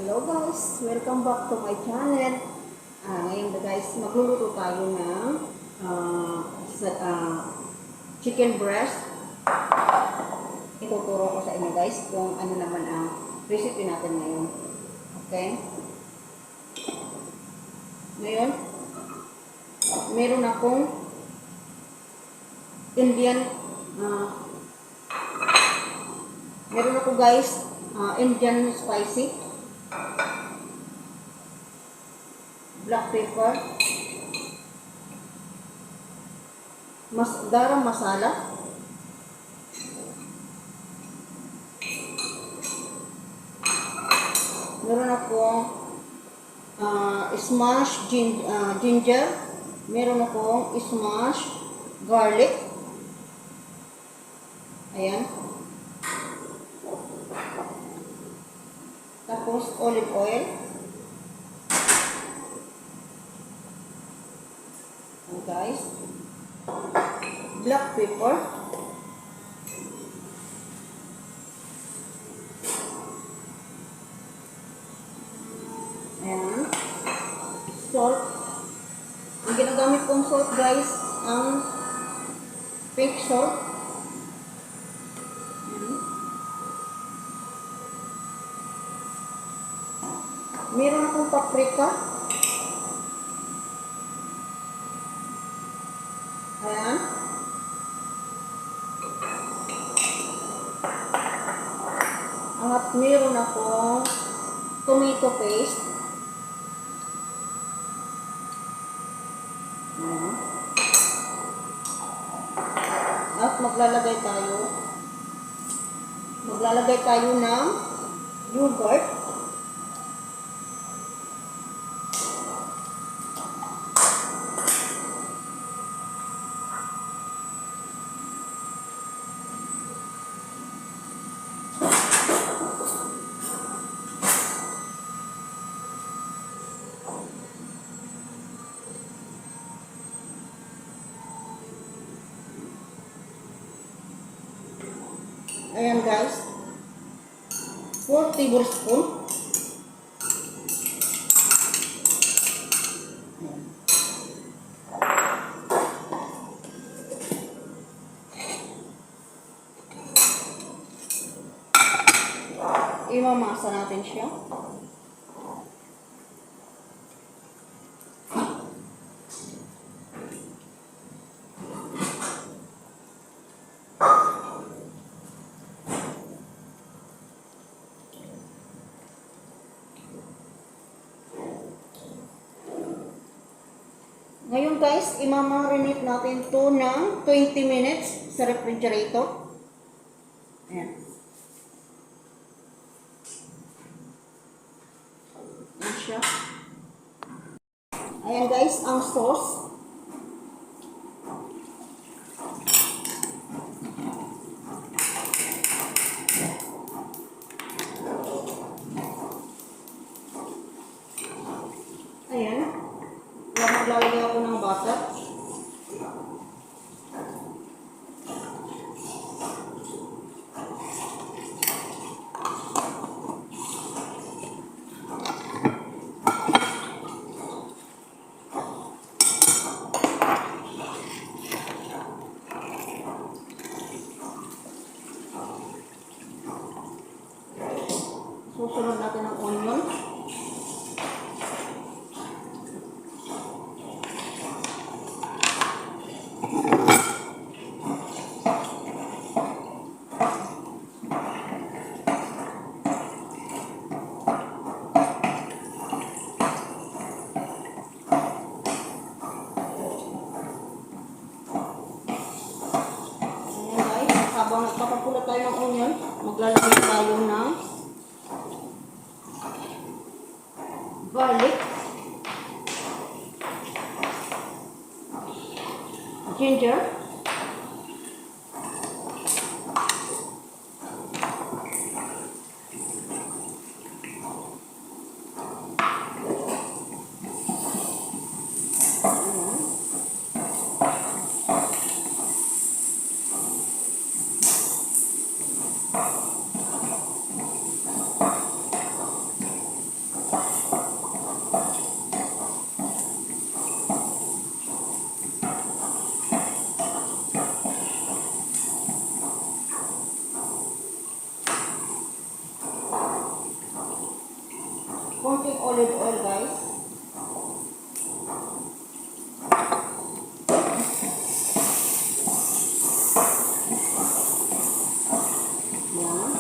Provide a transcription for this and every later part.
Hello guys! Welcome back to my channel. Ngayon guys, magluluto tayo ng chicken breast. Ituturo ko sa inyo guys kung ano naman ang recipe natin ngayon. Okay? Ngayon, meron akong meron ako guys Indian spicy, black pepper, garam masala, meron akong smashed ginger, meron akong smashed garlic, ayan, tapos olive oil, and guys, black pepper, and salt. Ang ginagamit kong salt guys, ang pink salt. Meron akong paprika. Ayan. At meron akong tomato paste. Ayan. At maglalagay tayo ng yogurt. Ayan guys, 4 tablespoon. Imamasa natin siya. Ngayon guys, imamarinate natin to ng 20 minutes sa refrigerator. Ayan. Ayan siya. Ayan guys, ang sauce. Ayan. Maglalagay ako ng butter. Susunod natin ang onion. Habang nagpapapula tayo ng onion, maglalagay tayo ng garlic, ginger, konting olive oil, guys. Yan.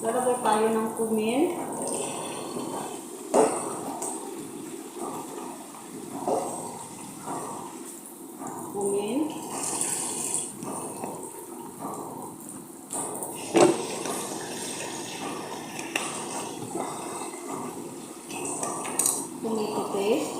Lalagay tayo ng cumin. Cumin. Tomato paste.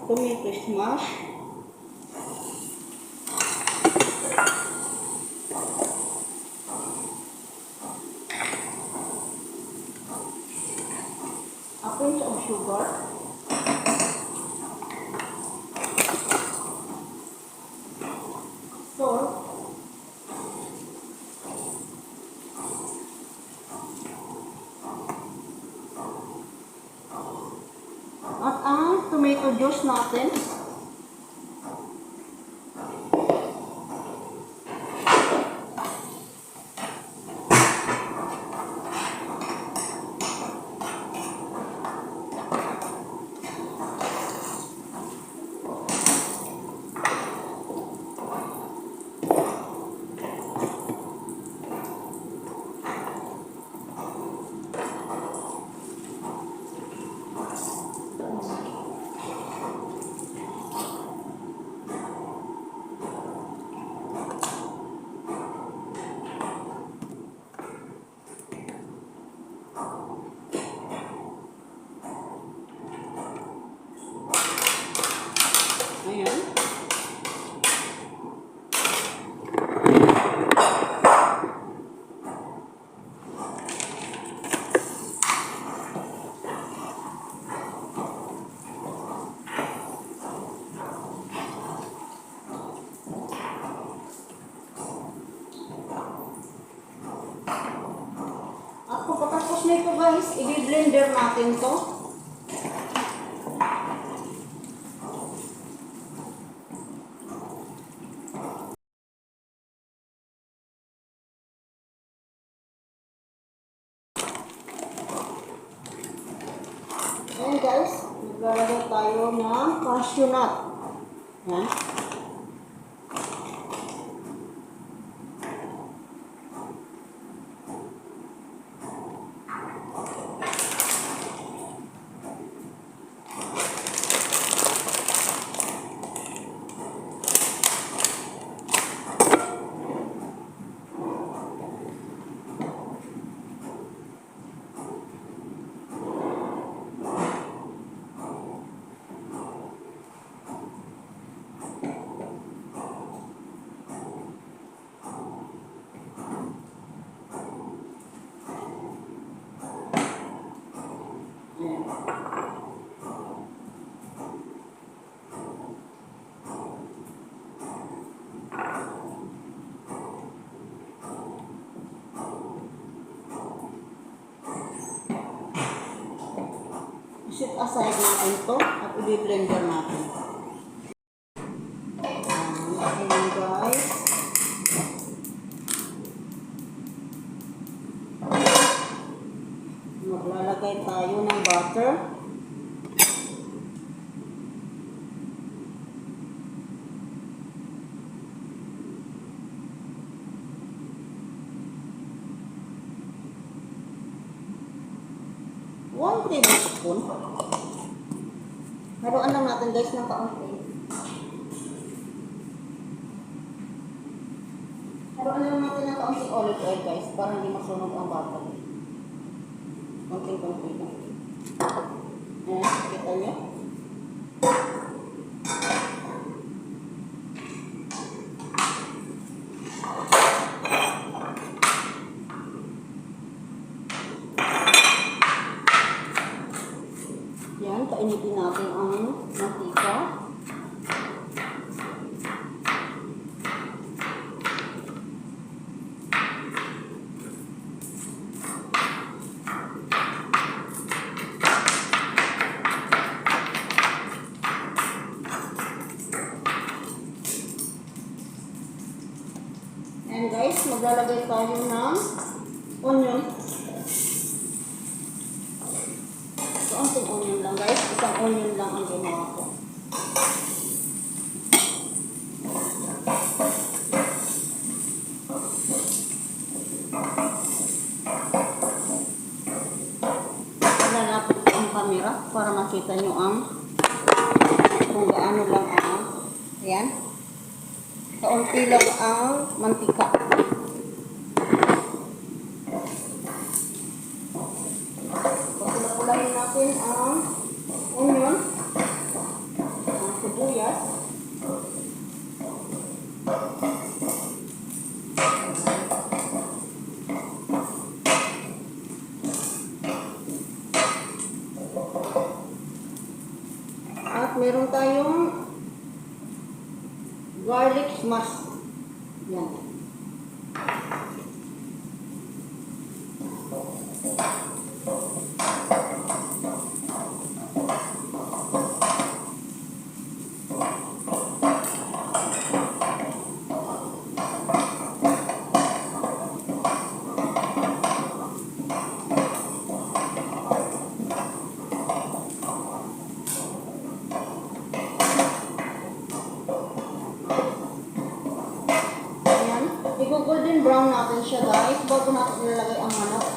Tomato smash. A pinch of sugar. Salt. At ang tomato juice natin. Ayan. At pagkatapos nito guys, i-blender natin to. Ayan guys, maglalagay tayo ng cashew nut. Ayan. Set aside natin to at i-blender natin. Ayan guys. Maglalagay tayo ng butter. One tablespoon. Haluan lang natin guys ng kaunti. Haluan lang natin ng kaunti olive oil guys para hindi masunog ang butter. Konting-konti lang. Ayan, kita nyo. And guys, maglalagay tayo ng onion. Kaunting onion lang guys. Isang onion lang ang ginawa ko. Lalapit ko ang camera para makita nyo ang kung gaano lang ang ayan. Kaunti lang ang mantika. Pagkulay natin ang onion, ang sibuyas. At meron tayong garlic smash. Yan. I-golden brown natin siya guys bago natin ilalagay ang manok.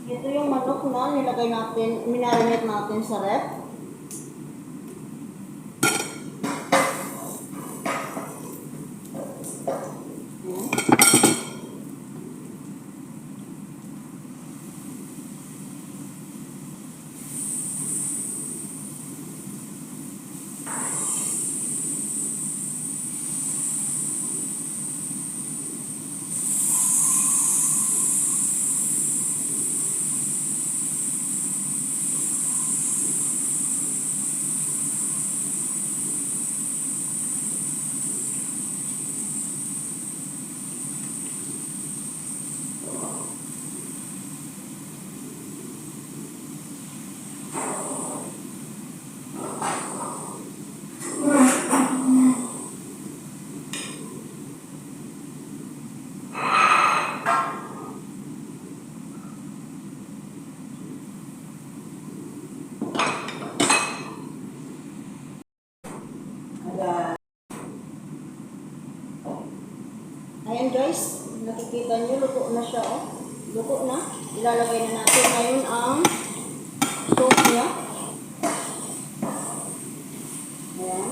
Ito yung manok na nilagay natin, minarinate natin sa ref. Ayan guys, nakikita nyo, luto na siya. Oh. Luto na. Ilalagay na natin ngayon ang sauce niya. Ayan.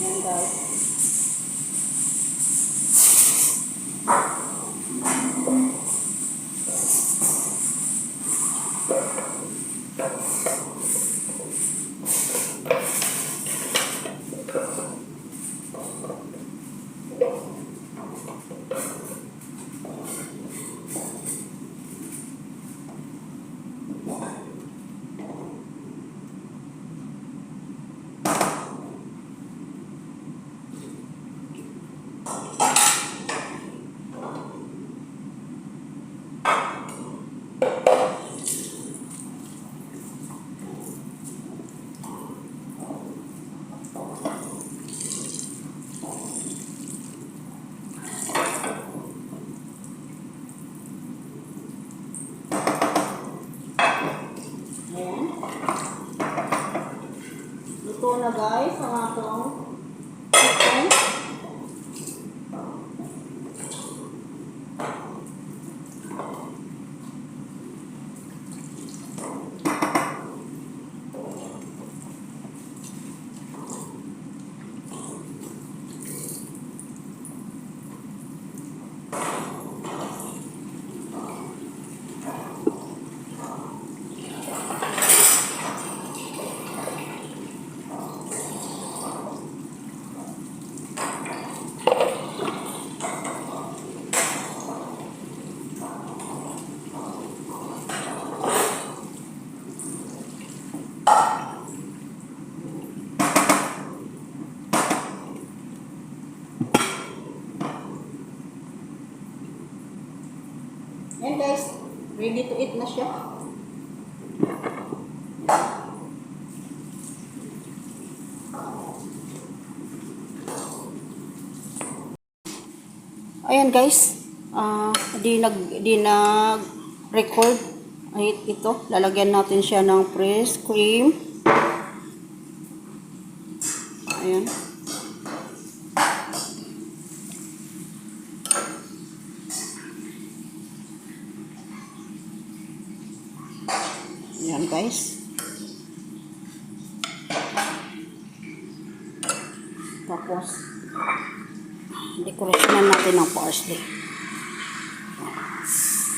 Ayan guys. Luto na guys ang atong chicken. Ready to eat na siya. Ayan guys, di nag record. Ay, ito, lalagyan natin siya ng fresh cream. Ayan. Ayan guys. Tapos, decorationan natin ng parsley.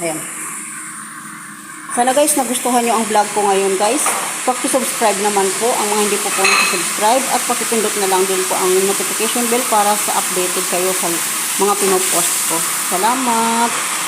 Ayan. Sana guys, nagustuhan nyo ang vlog ko ngayon guys. Paki-subscribe naman po ang mga hindi po nakasubscribe at pakipindot na lang din po ang notification bell para sa updated kayo sa mga pinopost ko. Salamat!